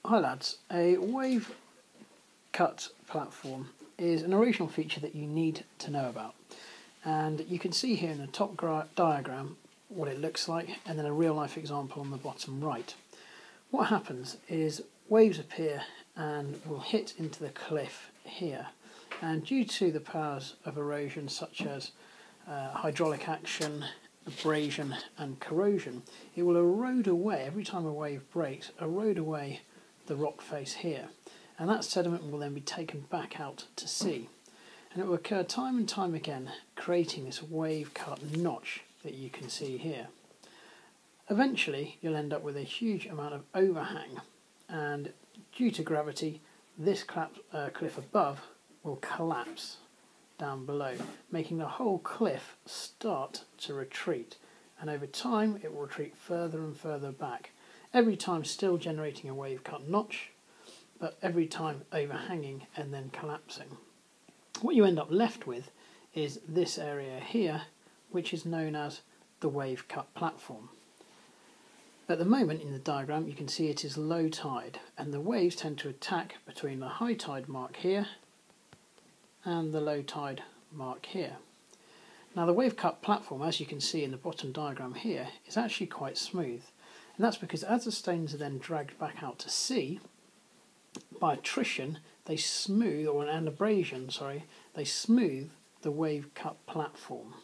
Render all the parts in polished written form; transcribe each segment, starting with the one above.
Hi lads, a wave cut platform is an erosional feature that you need to know about, and you can see here in the top diagram what it looks like and then a real life example on the bottom right. What happens is waves appear and will hit into the cliff here, and due to the powers of erosion such as hydraulic action, abrasion and corrosion, it will erode away, every time a wave breaks, erode away the rock face here, and that sediment will then be taken back out to sea, and it will occur time and time again, creating this wave cut notch that you can see here. Eventually you'll end up with a huge amount of overhang, and due to gravity this cliff above will collapse down below, making the whole cliff start to retreat, and over time it will retreat further and further back, every time still generating a wave cut notch, but every time overhanging and then collapsing. What you end up left with is this area here, which is known as the wave cut platform. At the moment in the diagram you can see it is low tide, and the waves tend to attack between the high tide mark here and the low tide mark here. Now the wave cut platform, as you can see in the bottom diagram here, is actually quite smooth, and that's because as the stones are then dragged back out to sea, by attrition they smooth, or an abrasion, they smooth the wave cut platform,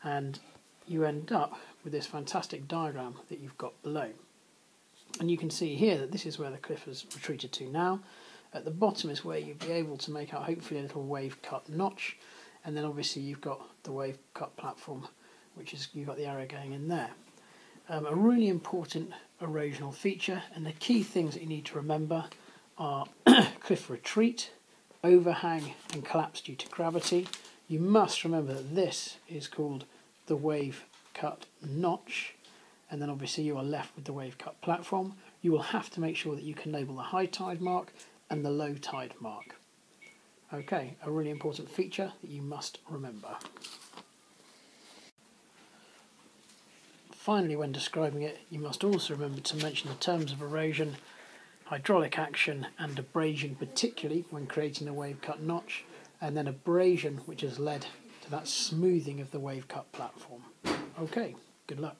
and you end up with this fantastic diagram that you've got below. And you can see here that this is where the cliff has retreated to now. At the bottom is where you'll be able to make out hopefully a little wave cut notch, and then obviously you've got the wave cut platform, which is, you've got the arrow going in there. A really important erosional feature, and the key things that you need to remember are cliff retreat, overhang and collapse due to gravity. You must remember that this is called the wave cut notch, and then obviously you are left with the wave cut platform. You will have to make sure that you can label the high tide mark and the low tide mark. Okay, a really important feature that you must remember. Finally, when describing it, you must also remember to mention the terms of erosion, hydraulic action and abrasion, particularly when creating the wave cut notch, and then abrasion, which has led to that smoothing of the wave cut platform. Okay, good luck.